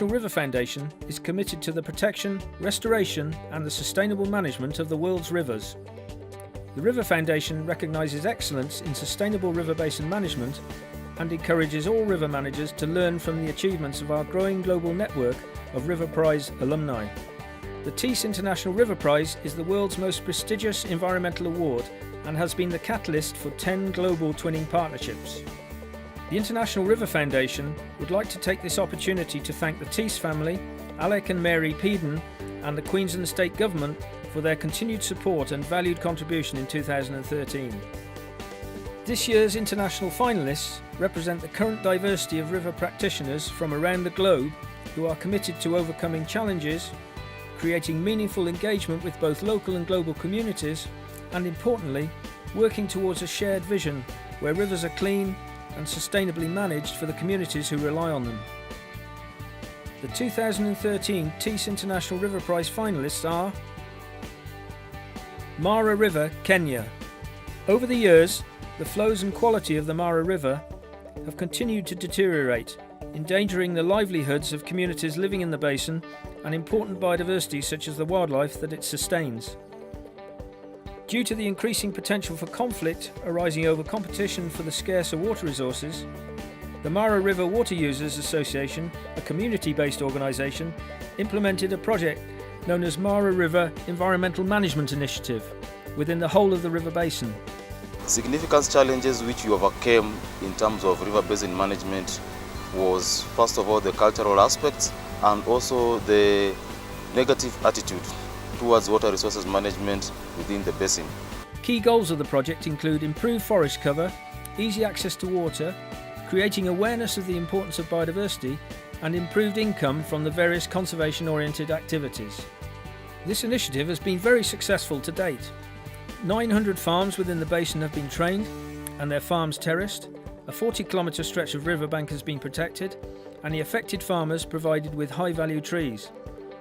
International River Foundation is committed to the protection, restoration and the sustainable management of the world's rivers. The River Foundation recognises excellence in sustainable river basin management and encourages all river managers to learn from the achievements of our growing global network of Riverprize alumni. The Thiess International Riverprize is the world's most prestigious environmental award and has been the catalyst for 10 global twinning partnerships. The International River Foundation would like to take this opportunity to thank the Thiess family, Alec and Mary Peden, and the Queensland State Government for their continued support and valued contribution in 2013. This year's international finalists represent the current diversity of river practitioners from around the globe who are committed to overcoming challenges, creating meaningful engagement with both local and global communities, and importantly, working towards a shared vision where rivers are clean and sustainably managed for the communities who rely on them. The 2013 Thiess International Riverprize finalists are Mara River, Kenya. Over the years, the flows and quality of the Mara River have continued to deteriorate, endangering the livelihoods of communities living in the basin and important biodiversity such as the wildlife that it sustains. Due to the increasing potential for conflict arising over competition for the scarcer water resources, the Mara River Water Users Association, a community-based organisation, implemented a project known as Mara River Environmental Management Initiative within the whole of the river basin. Significant challenges which we overcame in terms of river basin management was first of all the cultural aspects and also the negative attitude towards water resources management within the basin. Key goals of the project include improved forest cover, easy access to water, creating awareness of the importance of biodiversity, and improved income from the various conservation-oriented activities. This initiative has been very successful to date. 900 farms within the basin have been trained and their farms terraced, a 40-kilometre stretch of riverbank has been protected, and the affected farmers provided with high-value trees.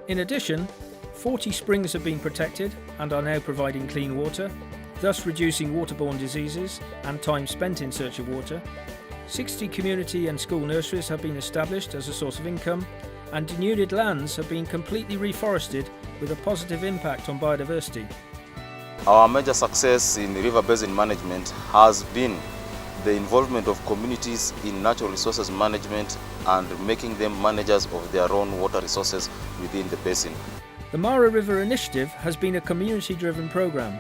In addition, 40 springs have been protected and are now providing clean water, thus reducing waterborne diseases and time spent in search of water. 60 community and school nurseries have been established as a source of income, and denuded lands have been completely reforested with a positive impact on biodiversity. Our major success in river basin management has been the involvement of communities in natural resources management and making them managers of their own water resources within the basin. The Mara River Initiative has been a community-driven programme.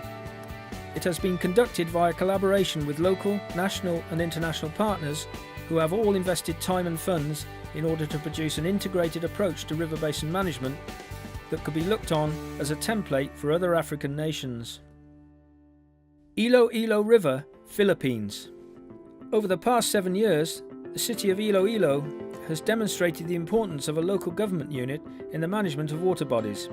It has been conducted via collaboration with local, national and international partners who have all invested time and funds in order to produce an integrated approach to river basin management that could be looked on as a template for other African nations. Iloilo River, Philippines. Over the past 7 years, the city of Iloilo has demonstrated the importance of a local government unit in the management of water bodies.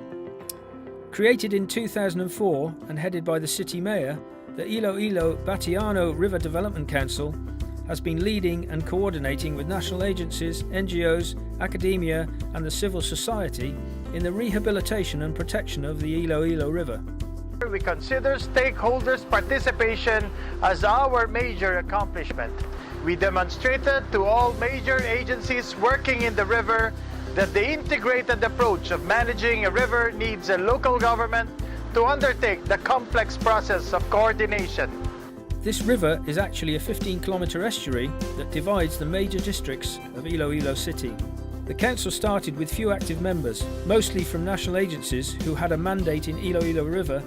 Created in 2004 and headed by the city mayor, the Iloilo Batiano River Development Council has been leading and coordinating with national agencies, NGOs, academia and the civil society in the rehabilitation and protection of the Iloilo River. We consider stakeholders' participation as our major accomplishment. We demonstrated to all major agencies working in the river that the integrated approach of managing a river needs a local government to undertake the complex process of coordination. This river is actually a 15-kilometre estuary that divides the major districts of Iloilo City. The council started with few active members, mostly from national agencies who had a mandate in Iloilo River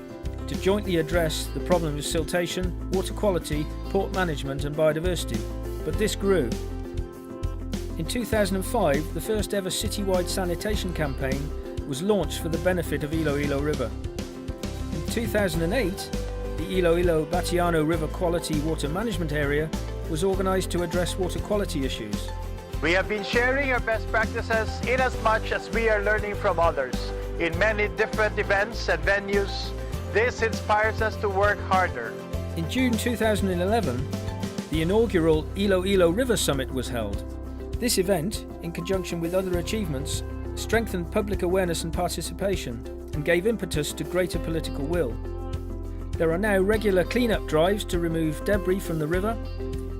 to jointly address the problem of siltation, water quality, port management and biodiversity, but this grew. In 2005, the first ever citywide sanitation campaign was launched for the benefit of Iloilo River. In 2008, the Iloilo Batiano River Quality Water Management Area was organised to address water quality issues. We have been sharing our best practices in as much as we are learning from others. In many different events and venues, this inspires us to work harder. In June 2011, the inaugural Iloilo River Summit was held. This event, in conjunction with other achievements, strengthened public awareness and participation and gave impetus to greater political will. There are now regular clean-up drives to remove debris from the river,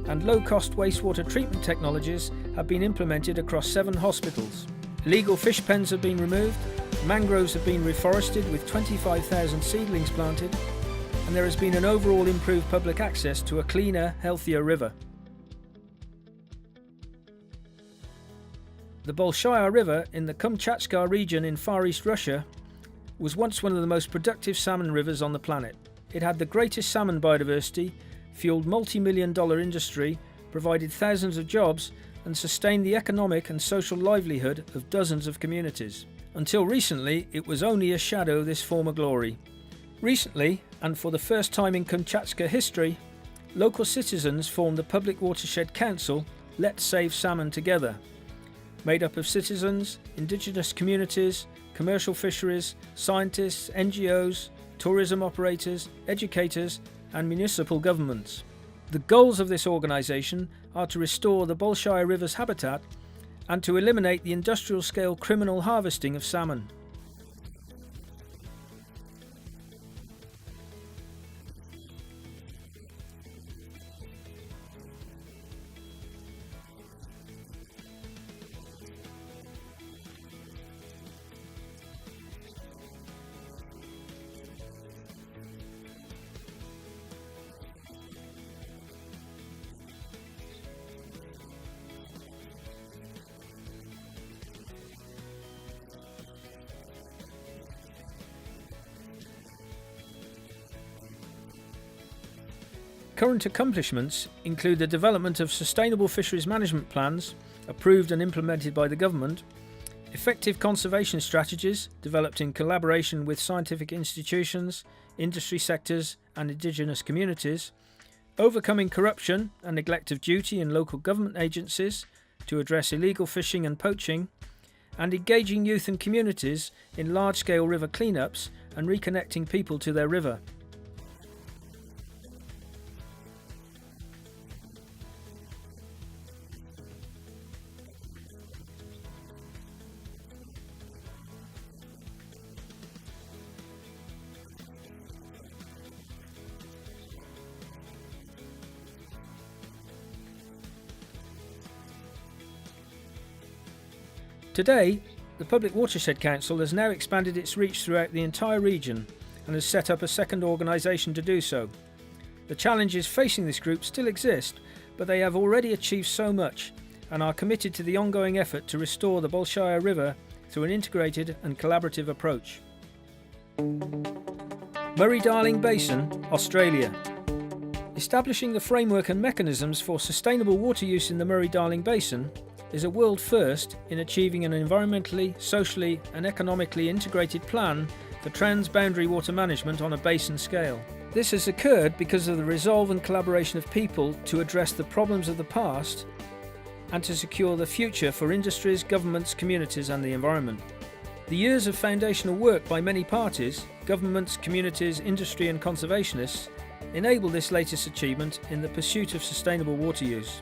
and low-cost wastewater treatment technologies have been implemented across 7 hospitals. Illegal fish pens have been removed, mangroves have been reforested with 25,000 seedlings planted, and there has been an overall improved public access to a cleaner, healthier river. The Bolshaya River in the Kamchatka region in Far East Russia was once one of the most productive salmon rivers on the planet. It had the greatest salmon biodiversity, fueled multi-million-dollar industry, provided thousands of jobs, and sustained the economic and social livelihood of dozens of communities. Until recently, it was only a shadow of this former glory. Recently, and for the first time in Kamchatka history, local citizens formed the Public Watershed Council Let's Save Salmon Together, made up of citizens, indigenous communities, commercial fisheries, scientists, NGOs, tourism operators, educators, and municipal governments. The goals of this organisation are to restore the Bolshaya River's habitat and to eliminate the industrial-scale criminal harvesting of salmon. Current accomplishments include the development of sustainable fisheries management plans approved and implemented by the government, effective conservation strategies developed in collaboration with scientific institutions, industry sectors and indigenous communities, overcoming corruption and neglect of duty in local government agencies to address illegal fishing and poaching, and engaging youth and communities in large-scale river cleanups and reconnecting people to their river. Today, the Public Watershed Council has now expanded its reach throughout the entire region and has set up a second organisation to do so. The challenges facing this group still exist, but they have already achieved so much and are committed to the ongoing effort to restore the Bolshaya River through an integrated and collaborative approach. Murray-Darling Basin, Australia. Establishing the framework and mechanisms for sustainable water use in the Murray-Darling Basin is a world first in achieving an environmentally, socially and economically integrated plan for transboundary water management on a basin scale. This has occurred because of the resolve and collaboration of people to address the problems of the past and to secure the future for industries, governments, communities and the environment. The years of foundational work by many parties, governments, communities, industry and conservationists enable this latest achievement in the pursuit of sustainable water use.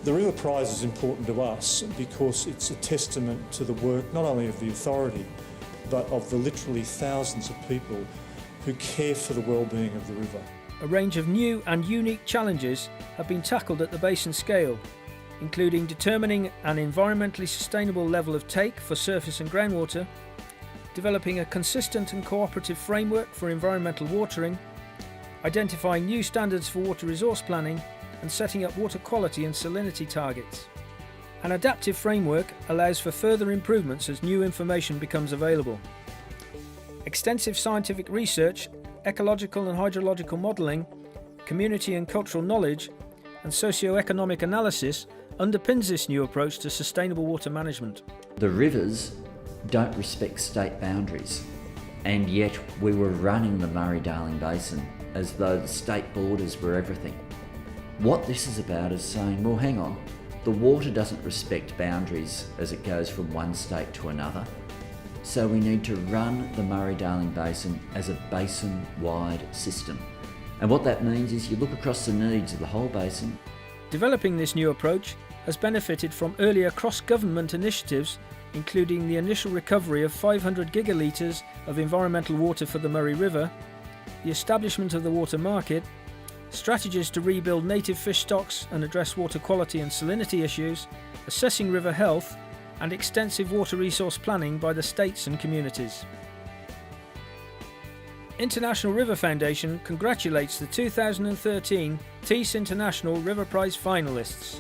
The Riverprize is important to us because it's a testament to the work not only of the authority but of the literally thousands of people who care for the well-being of the river. A range of new and unique challenges have been tackled at the basin scale, including determining an environmentally sustainable level of take for surface and groundwater, developing a consistent and cooperative framework for environmental watering, identifying new standards for water resource planning, and setting up water quality and salinity targets. An adaptive framework allows for further improvements as new information becomes available. Extensive scientific research, ecological and hydrological modelling, community and cultural knowledge, and socio-economic analysis underpins this new approach to sustainable water management. The rivers don't respect state boundaries, and yet we were running the Murray-Darling Basin as though the state borders were everything. What this is about is saying, well, hang on, the water doesn't respect boundaries as it goes from one state to another, so we need to run the Murray-Darling Basin as a basin-wide system. And what that means is you look across the needs of the whole basin. Developing this new approach has benefited from earlier cross-government initiatives, including the initial recovery of 500 gigalitres of environmental water for the Murray River, the establishment of the water market, strategies to rebuild native fish stocks and address water quality and salinity issues, assessing river health, and extensive water resource planning by the states and communities. International River Foundation congratulates the 2013 Thiess International Riverprize Finalists.